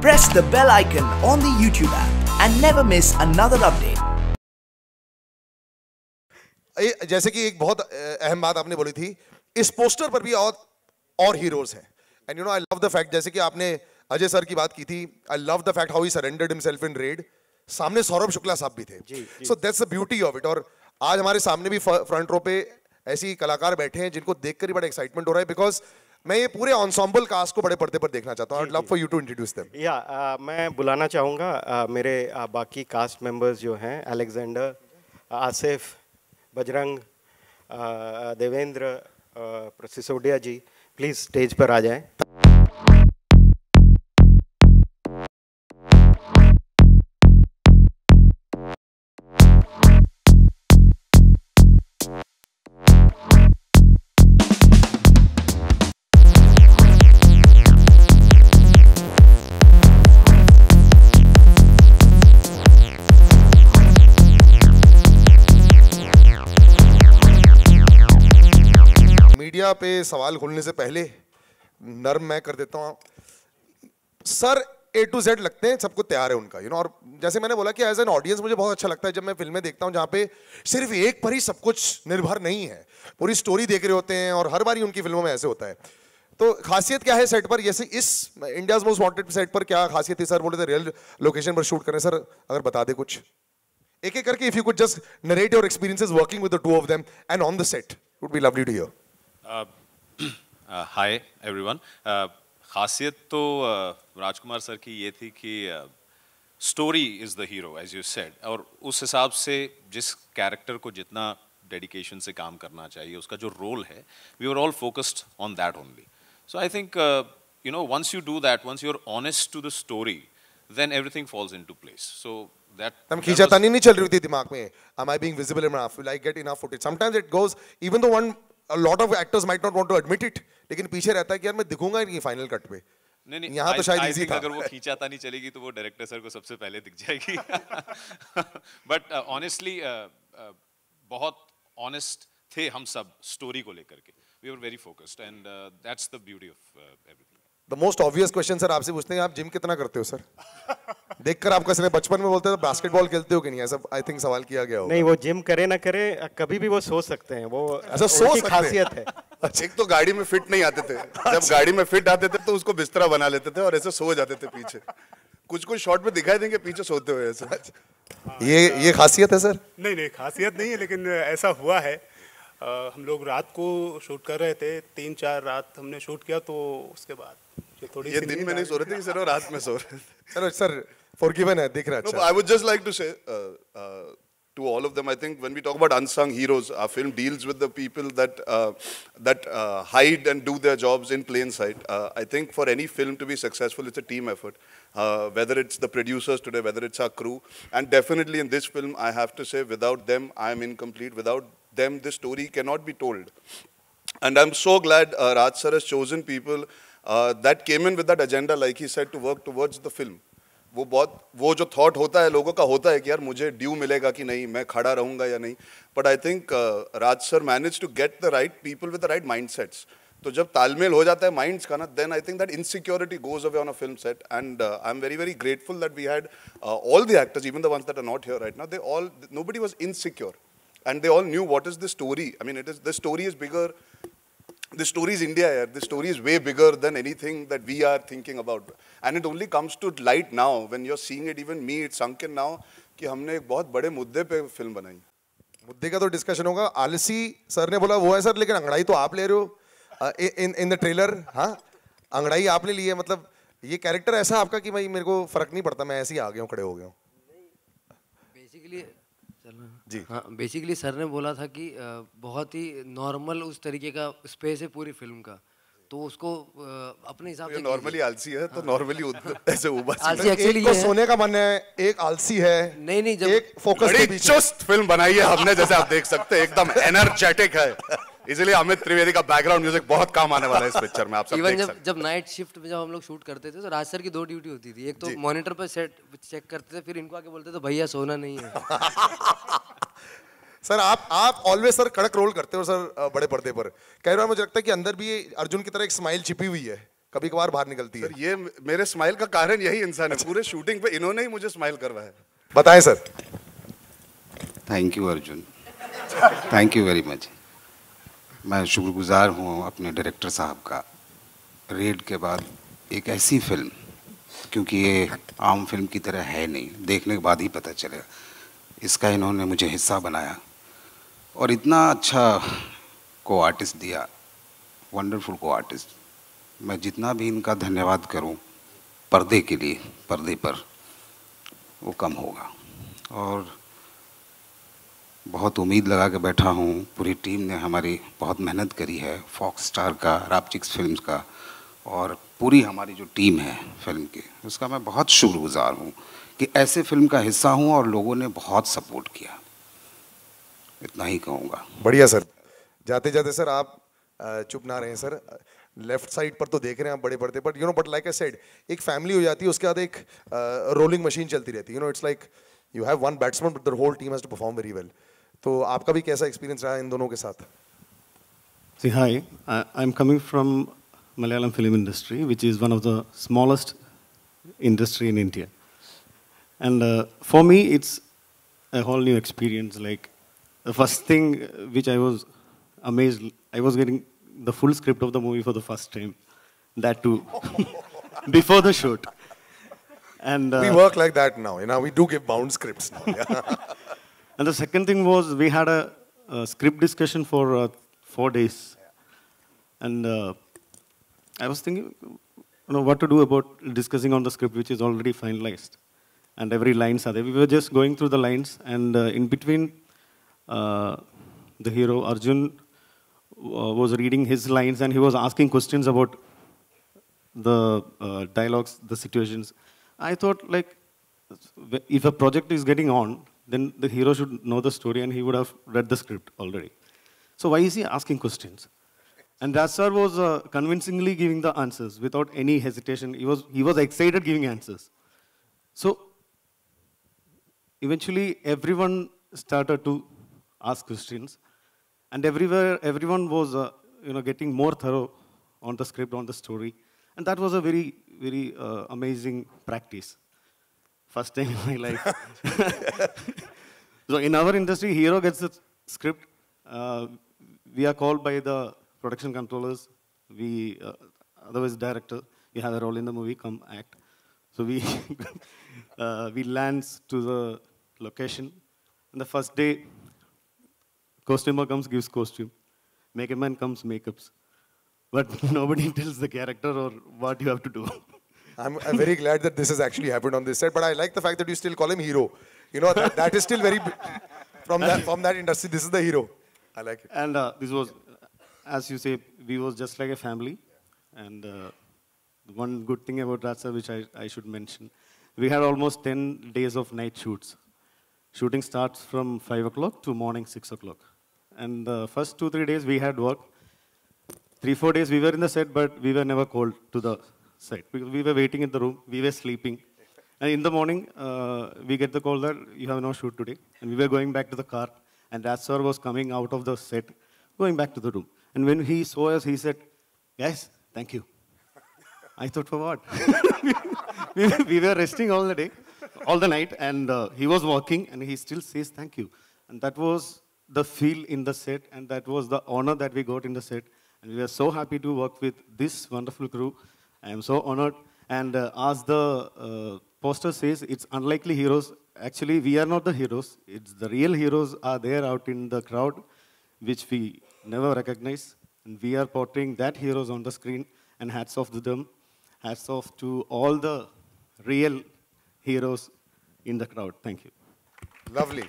Press the bell icon on the YouTube app and never miss another update. जैसे कि एक बहुत अहम बात आपने बोली थी, इस पोस्टर पर भी और हीरोज हैं. And you know I love the fact, जैसे कि आपने अजय सर की बात की थी, I love the fact how he surrendered himself in red. सामने सौरभ शुक्ला साहब भी थे. So that's the beauty of it. और आज हमारे सामने भी फ्रंट रो पे ऐसे ही कलाकार बैठे हैं जिनको देखकर ही बड़ा एक्साइटमेंट हो रहा है, बिकॉज मैं ये पूरे एंसेम्बल कास्ट को बड़े पर्दे पर देखना चाहता हूं. I would love for you to introduce them. मैं बुलाना चाहूँगा मेरे बाकी कास्ट मेंबर्स जो हैं, Alexander, Asif, Bajrang, Devendra, Sisodia ji, please stage पर आ जाएं. मीडिया पे सवाल खोलने से पहले नर्म मैं कर देता हूँ. सर A to Z लगते हैं, सबको तैयार है उनका, यू नो. और जैसे मैंने बोला कि एज एन ऑडियंस मुझे बहुत अच्छा लगता है जब मैं फिल्में देखता हूँ जहाँ पे सिर्फ एक पर ही सब कुछ निर्भर नहीं है, पूरी स्टोरी देख रहे होते हैं. और हर बार ही उनकी फिल्मों में ऐसे होता है. तो खासियत क्या है सेट पर? जैसे इस इंडियाज मोस्ट वांटेड सेट पर क्या खासियत है? सर बोले थे रियल लोकेशन पर शूट करें. सर अगर बता दे कुछ एक एक करके, if you could just narrate your experiences working with the two of them and on the set, would be lovely to hear. Hi everyone. खासियत तो राजकुमार सर की ये थी कि story is the hero as you said, और उस हिसाब से जिस कैरेक्टर को जितना डेडिकेशन से काम करना चाहिए, उसका जो रोल है, we are all focused on that only. So I think you know once you do that, once you are honest to the story, then everything falls into place. So तब खींचातानी नहीं चल रही थी दिमाग में. Am I being visible enough? Will I get enough footage? Sometimes it goes, even though a lot of actors might not want to admit it, लेकिन पीछे रहता है कि यार मैं दिखूंगा ही नहीं फाइनल कट पे. नहीं, यहाँ तो शायद इजी था. अगर वो खींचातानी चलेगी तो वो डायरेक्टर सर को सबसे पहले दिख जाएगी. बट ऑनेस्टली बहुत ऑनेस्ट थे हम सब स्टोरी को लेकर के. We were very focused and that's the beauty of everything. The most obvious question sir आपसे पूछते हैं, आप जिम कितना करते हो सर? देखकर आपका सिर्फ बचपन में बोलते थे बास्केटबॉल खेलते हो कि नहीं, ऐसा आई थिंक सवाल किया गया होगा. नहीं, वो जिम करे ना करे, कभी भी वो सो सकते हैं. वो ऐसा सो सकते हैं. खासियत है. एक तो गाड़ी में फिट नहीं आते थे, जब गाड़ी में फिट आते थे तो उसको बिस्तरा बना लेते थे और ऐसे सो जाते थे पीछे. कुछ कुछ शॉट में दिखाई देंगे पीछे सोते हुए ऐसे. ये खासियत है सर? नहीं, खासियत नहीं है, लेकिन ऐसा हुआ है. हम लोग रात को शूट कर रहे थे, 3-4 रात हमने शूट किया, तो उसके बाद ये दिन में नहीं सो रहे थे, सिर्फ रात में सो रहे थे. सर फॉरगिवन है, दिख रहा है. I would just like to say to all of them, I think when we talk about unsung heroes, our film deals with the people that hide and do their jobs in plain sight. I think for any film to be successful, it's a team effort. Whether it's the producers today, whether it's our crew, and definitely in this film, I have to say, without them, I am incomplete. Without them, this story cannot be told. And I'm so glad Raj sir has chosen people that came in with that agenda, like he said, to work towards the film. वो जो thought होता है लोगों का होता है कि यार मुझे ड्यू मिलेगा कि नहीं, मैं खड़ा रहूँगा या नहीं. But I think Raj sir manage to get the right people with the right mindsets. तो जब तालमेल हो जाता है माइंड्स का ना, then I think that insecurity goes away on a film set. And I am very very grateful that we had all the actors, even the ones that are not here right now, they all, nobody was insecure and they all knew what is the story. I mean, the story is bigger. The story is India. The story is way bigger than anything that we are thinking about. And it only comes to light now when you're seeing it. Even me, it's sunk in now कि हमने एक बहुत बड़े मुद्दे पे film बनाई. मुद्दे का तो डिस्कशन होगा. आलसी सर ने बोला वो है सर, लेकिन अंगड़ाई तो आप ले रहे हो इन द ट्रेलर. हाँ, अंगड़ाई आपने ली है. मतलब ये कैरेक्टर ऐसा आपका कि भाई मेरे को फर्क नहीं पड़ता, मैं ऐसे ही आ गया हूँ, खड़े हो गया हूँ. बेसिकली सर ने बोला था कि बहुत ही नॉर्मल उस तरीके का स्पेस है पूरी फिल्म का, तो उसको अपने हिसाब से. नॉर्मली आलसी है तो नॉर्मली ऐसे आलसी एक्चुअली एक को सोने का मन है, एक आलसी है. नहीं, जब एक फोकस के पीछे चुस्त फिल्म बनाई है हमने, जैसे आप देख सकते हैं, एकदम एनर्जेटिक है. इसलिए अमित त्रिवेदी का बैकग्राउंड म्यूजिक बहुत काम आने वाला है इस पिक्चर में. आप सब देख सकते हैं. जब नाइट शिफ्ट में जब हम लोग शूट करते थे तो राज सर की 2 ड्यूटी होती थी. एक तो मॉनिटर पर सेट चेक करते थे, फिर इनको आके बोलते थे भैया सोना नहीं है. सर आप ऑलवेज सर कड़क रोल करते हो सर बड़े पर्दे पर. कई बार मुझे लगता है कि अंदर भी अर्जुन की तरह एक स्माइल छिपी हुई है कभी कभार बाहर निकलती है। सर ये मेरे स्माइल का कारण यही इंसान है, पूरे शूटिंग पे इन्होंने ही मुझे स्माइल करवाया। बताएं sir. Thank you Arjun, thank you very much. मैं शुक्रगुजार हूँ अपने डायरेक्टर साहब का, रेड के बाद एक ऐसी फिल्म, क्योंकि ये आम फिल्म की तरह है नहीं, देखने के बाद ही पता चलेगा, इसका इन्होंने मुझे हिस्सा बनाया और इतना अच्छा को आर्टिस्ट दिया, वंडरफुल को आर्टिस्ट। मैं जितना भी इनका धन्यवाद करूं पर्दे के लिए, पर्दे पर, वो कम होगा। और बहुत उम्मीद लगा के बैठा हूं, पूरी टीम ने हमारी बहुत मेहनत करी है, फॉक्स स्टार का, रापचिक्स फिल्म्स का, और पूरी हमारी जो टीम है फिल्म की, उसका मैं बहुत शुक्रगुजार हूं कि ऐसे फिल्म का हिस्सा हूं और लोगों ने बहुत सपोर्ट किया। इतना ही कहूँगा। बढ़िया सर। जाते जाते सर आप चुप ना रहें सर, लेफ्ट साइड पर तो देख रहे हैं आप बड़े पर्दे पर, you know, but like I said, एक फैमिली हो जाती है, उसके बाद एक रोलिंग मशीन चलती रहती है, you know, it's like you have one batsman but the whole team has to perform very well. तो आपका भी कैसा एक्सपीरियंस रहा इन दोनों के साथ? See, hi, I'm coming from Malayalam film industry, which is one of the smallest industry in India. And for me, it's a whole new experience. Like, the first thing which I was amazed, I was getting the full script of the movie for the first time. That too, before the shoot. And we work like that now, you know, we do give bound scripts now. Yeah. And the second thing was we had a script discussion for 4 days. And I was thinking, you know, what to do about discussing on the script which is already finalized. And every lines are there. We were just going through the lines, and in between, the hero, Arjun, was reading his lines, and he was asking questions about the dialogues, the situations. I thought, like, if a project is getting on, then the hero should know the story, and he would have read the script already. So why is he asking questions? And Raj sir was convincingly giving the answers without any hesitation. He was excited giving answers. So eventually, everyone started to ask questions, and everyone was getting more thorough on the script, on the story, and that was a very, very amazing practice. First time in my life. So in our industry, hero gets the script. We are called by the production controllers. We, otherwise director, you have a role in the movie, come act. So we we lands to the location. And the first day, costumer comes, gives costume. Makeup man comes, makeups. But nobody tells the character or what you have to do. I'm very glad that this has actually happened on this set, but I like the fact that you still call him hero. You know, that is still very, from that industry, this is the hero. I like it. And this was, as you say, we was just like a family. And one good thing about Raj sir, which I should mention, we had almost 10 days of night shoots. Shooting starts from 5 o'clock to morning 6 o'clock. And the first 2-3 days we had work. 3-4 days we were in the set, but we were never called to the set. We were waiting in the room, we were sleeping. And in the morning, we get the call that you have no shoot today. And we were going back to the car. And Raj sir was coming out of the set, going back to the room. And when he saw us, he said, guys, thank you. I thought, for what? we were resting all the day, all the night, and he was working, and he still says thank you. And that was the feel in the set, and that was the honor that we got in the set. And we were so happy to work with this wonderful crew. I am so honored. And as the poster says, it's unlikely heroes. Actually, we are not the heroes. It's the real heroes are there out in the crowd, which we never recognize. And we are portraying that heroes on the screen, and hats off to them. Hats off to all the real heroes in the crowd. Thank you. Lovely.